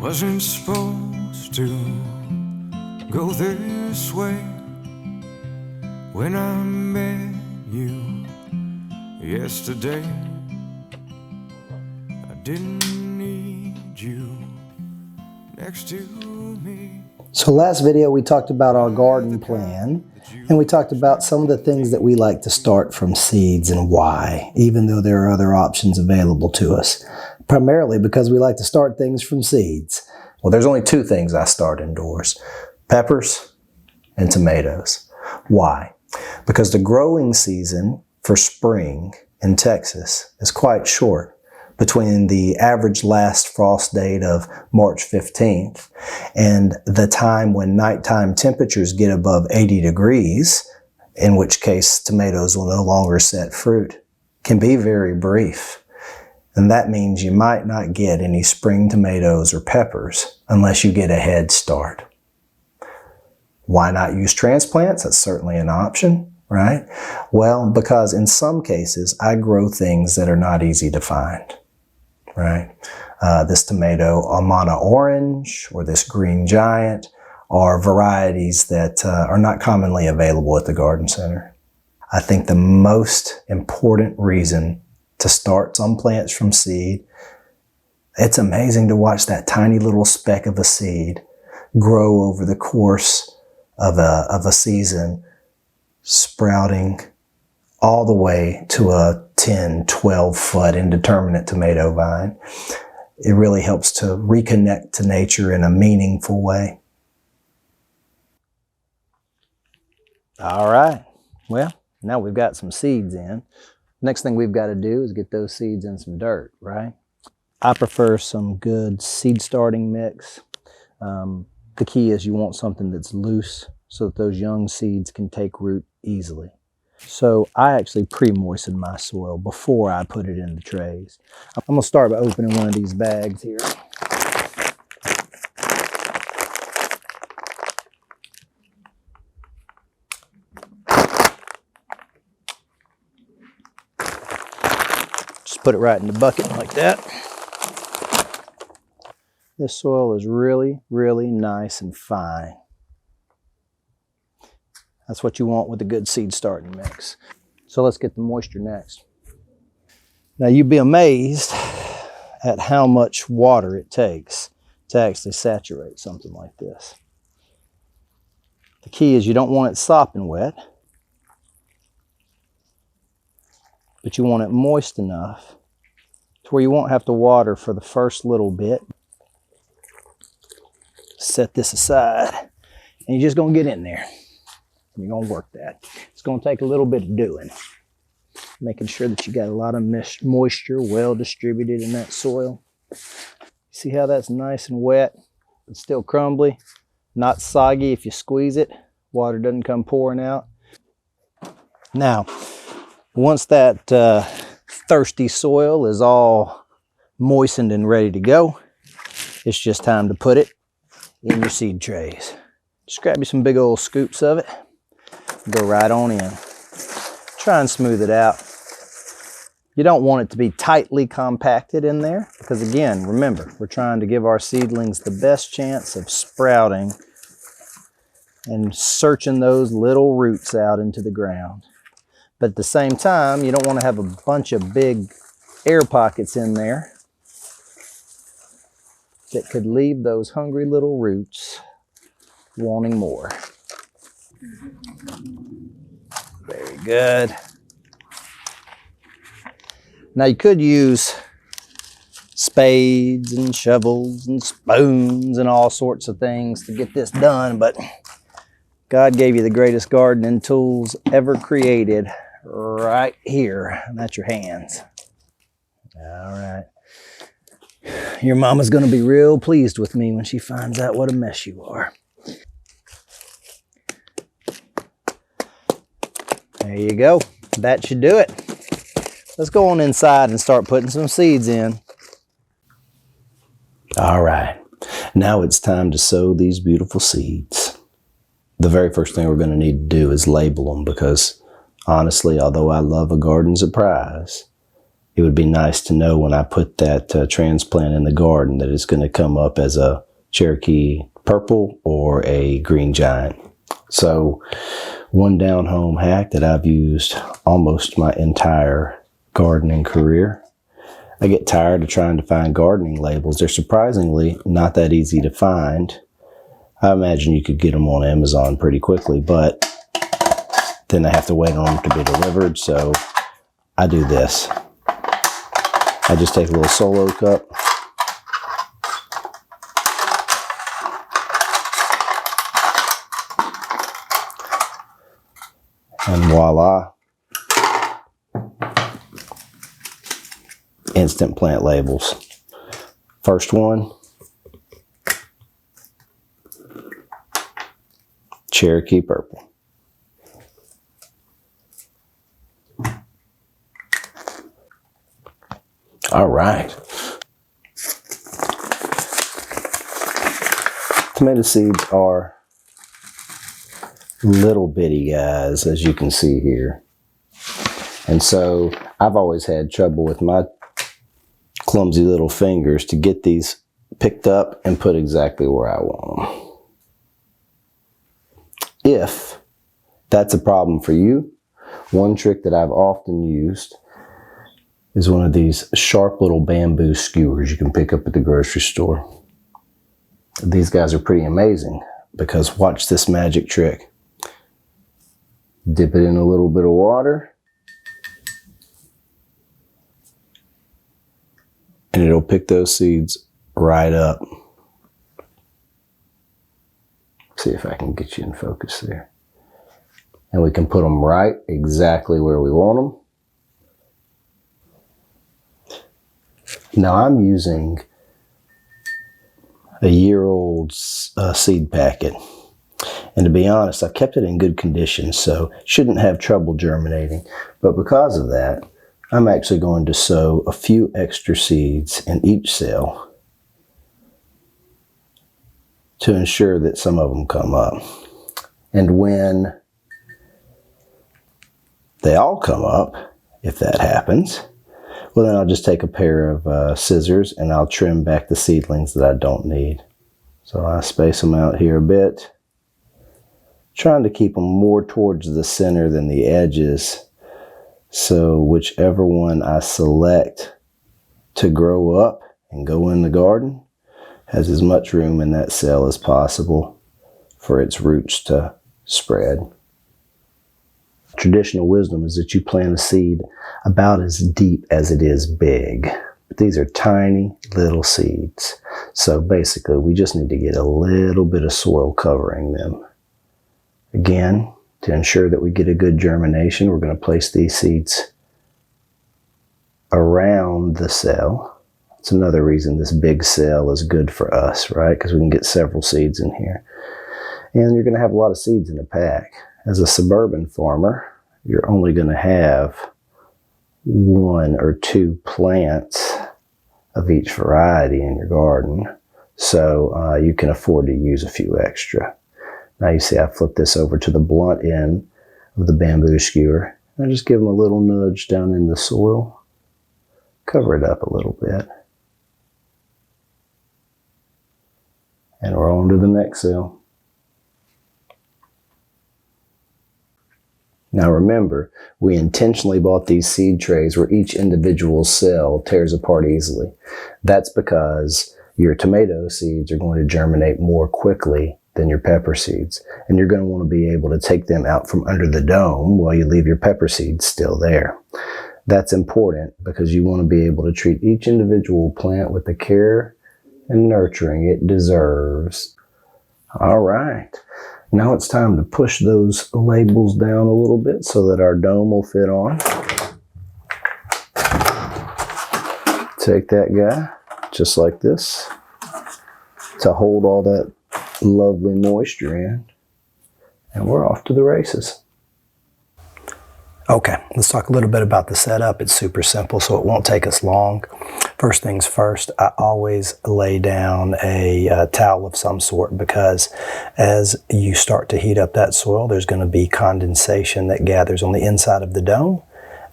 Wasn't supposed to go this way. When I met you yesterday, I didn't need you next to me. So last video we talked about our garden plan, and we talked about some of the things that we like to start from seeds and why, even though there are other options available to us. Primarily because we like to start things from seeds. Well, there's only two things I start indoors: peppers and tomatoes. Why? Because the growing season for spring in Texas is quite short. Between the average last frost date of March 15th and the time when nighttime temperatures get above 80 degrees, in which case tomatoes will no longer set fruit, can be very brief. And that means you might not get any spring tomatoes or peppers unless you get a head start. Why not use transplants? That's certainly an option, right? Well, because in some cases I grow things that are not easy to find. Right? This tomato, Amana Orange, or this Green Giant, are varieties that are not commonly available at the garden center. I think the most important reason to start some plants from seed, it's amazing to watch that tiny little speck of a seed grow over the course of a season, sprouting all the way to a 10, 12 foot indeterminate tomato vine. It really helps to reconnect to nature in a meaningful way. All right. Well, now we've got some seeds in. Next thing we've got to do is get those seeds in some dirt, right? I prefer some good seed starting mix. The key is you want something that's loose so that those young seeds can take root easily. So I actually pre-moisten my soil before I put it in the trays. I'm going to start by opening one of these bags here. Just put it right in the bucket like that. This soil is really, really nice and fine. That's what you want with a good seed starting mix. So let's get the moisture next. Now you'd be amazed at how much water it takes to actually saturate something like this. The key is you don't want it sopping wet, but you want it moist enough to where you won't have to water for the first little bit. Set this aside, and you're just gonna get in there. You're going to work that. It's going to take a little bit of doing. Making sure that you got a lot of moisture well distributed in that soil. See how that's nice and wet, but still crumbly, not soggy if you squeeze it. Water doesn't come pouring out. Now, once that thirsty soil is all moistened and ready to go, it's just time to put it in your seed trays. Just grab you some big old scoops of it. Go right on in. Try and smooth it out. You don't want it to be tightly compacted in there because, again, remember, we're trying to give our seedlings the best chance of sprouting and searching those little roots out into the ground. But at the same time, you don't want to have a bunch of big air pockets in there that could leave those hungry little roots wanting more. Very good. Now you could use spades and shovels and spoons and all sorts of things to get this done, but God gave you the greatest gardening tools ever created right here, and that's your hands. All right. Your mama's gonna be real pleased with me when she finds out what a mess you are. There you go. That should do it. Let's go on inside and start putting some seeds in. All right. Now it's time to sow these beautiful seeds. The very first thing we're going to need to do is label them because, honestly, although I love a garden surprise, it would be nice to know when I put that transplant in the garden that it's going to come up as a Cherokee Purple or a Green Giant. So one down-home hack that I've used almost my entire gardening career. I get tired of trying to find gardening labels. They're surprisingly not that easy to find. I imagine you could get them on Amazon pretty quickly, but then I have to wait on them to be delivered, so I do this. I just take a little Solo cup, and voila, instant plant labels. First one, Cherokee Purple. All right. Tomato seeds are little bitty guys, as you can see here. And so I've always had trouble with my clumsy little fingers to get these picked up and put exactly where I want them. If that's a problem for you, one trick that I've often used is one of these sharp little bamboo skewers you can pick up at the grocery store. These guys are pretty amazing because watch this magic trick. Dip it in a little bit of water and it'll pick those seeds right up. See if I can get you in focus there. And we can put them right exactly where we want them. Now I'm using a year-old seed packet. And to be honest, I kept it in good condition, so shouldn't have trouble germinating. But because of that, I'm actually going to sow a few extra seeds in each cell to ensure that some of them come up. And when they all come up, if that happens, well then I'll just take a pair of scissors and I'll trim back the seedlings that I don't need. So I space them out here a bit, trying to keep them more towards the center than the edges. So whichever one I select to grow up and go in the garden has as much room in that cell as possible for its roots to spread. Traditional wisdom is that you plant a seed about as deep as it is big. But these are tiny little seeds. So basically we just need to get a little bit of soil covering them. Again, to ensure that we get a good germination, we're going to place these seeds around the cell. It's another reason this big cell is good for us, right? Because we can get several seeds in here. And you're going to have a lot of seeds in a pack. As a suburban farmer, you're only going to have 1 or 2 plants of each variety in your garden. So you can afford to use a few extra. Now you see I flip this over to the blunt end of the bamboo skewer. And I just give them a little nudge down in the soil. Cover it up a little bit. And we're on to the next cell. Now remember, we intentionally bought these seed trays where each individual cell tears apart easily. That's because your tomato seeds are going to germinate more quickly than your pepper seeds. And you're going to want to be able to take them out from under the dome while you leave your pepper seeds still there. That's important because you want to be able to treat each individual plant with the care and nurturing it deserves. All right. Now it's time to push those labels down a little bit so that our dome will fit on. Take that guy, just like this, to hold all that lovely moisture in. And we're off to the races. Okay, let's talk a little bit about the setup. It's super simple, so it won't take us long. First things first, I always lay down a towel of some sort because as you start to heat up that soil, there's going to be condensation that gathers on the inside of the dome.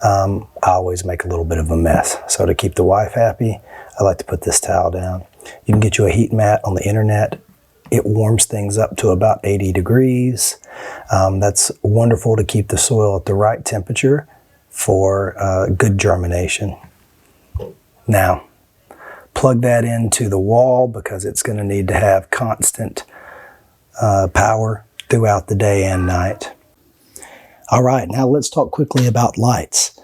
I always make a little bit of a mess. So to keep the wife happy, I like to put this towel down. You can get you a heat mat on the internet. It warms things up to about 80 degrees. That's wonderful to keep the soil at the right temperature for good germination. Now, plug that into the wall because it's going to need to have constant power throughout the day and night. All right, now let's talk quickly about lights.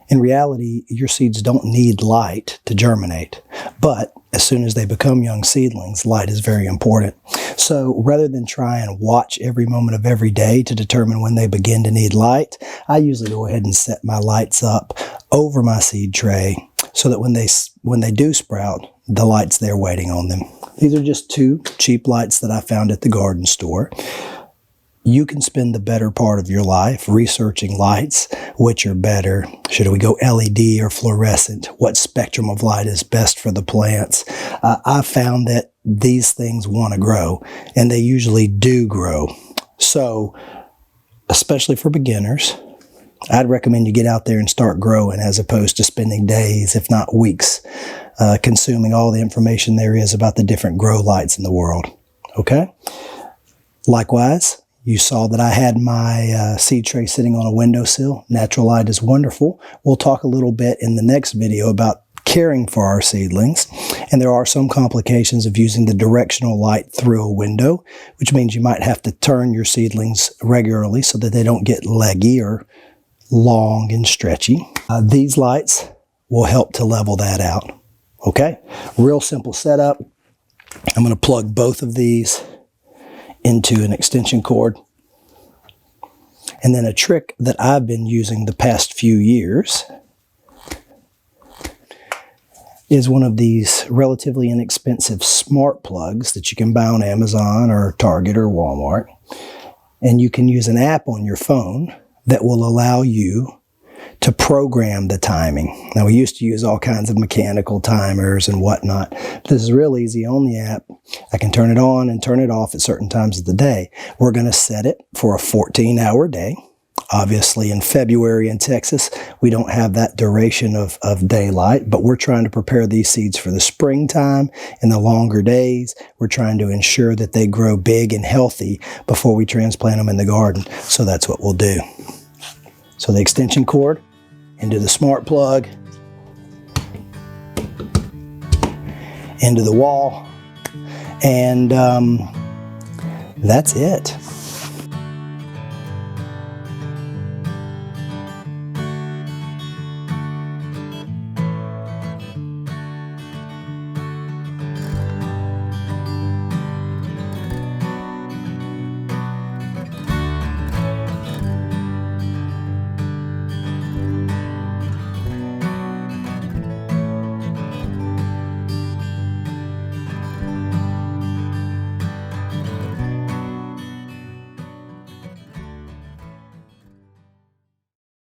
In reality, your seeds don't need light to germinate, but as soon as they become young seedlings, light is very important. So rather than try and watch every moment of every day to determine when they begin to need light, I usually go ahead and set my lights up over my seed tray so that when they do sprout, the light's there waiting on them. These are just 2 cheap lights that I found at the garden store. You can spend the better part of your life researching lights. Which are better? Should we go LED or fluorescent? What spectrum of light is best for the plants? I found that these things want to grow, and they usually do grow. So, especially for beginners, I'd recommend you get out there and start growing as opposed to spending days, if not weeks, consuming all the information there is about the different grow lights in the world. Okay? Likewise, you saw that I had my seed tray sitting on a windowsill. Natural light is wonderful. We'll talk a little bit in the next video about caring for our seedlings. And there are some complications of using the directional light through a window, which means you might have to turn your seedlings regularly so that they don't get leggy or long and stretchy. These lights will help to level that out. Okay, real simple setup. I'm going to plug both of these into an extension cord. And then a trick that I've been using the past few years is one of these relatively inexpensive smart plugs that you can buy on Amazon or Target or Walmart. And you can use an app on your phone that will allow you to program the timing. Now, we used to use all kinds of mechanical timers and whatnot. This is real easy on the app. I can turn it on and turn it off at certain times of the day. We're going to set it for a 14-hour day. Obviously, in February in Texas, we don't have that duration of daylight, but we're trying to prepare these seeds for the springtime and the longer days. We're trying to ensure that they grow big and healthy before we transplant them in the garden. So that's what we'll do. So the extension cord into the smart plug, into the wall, and that's it.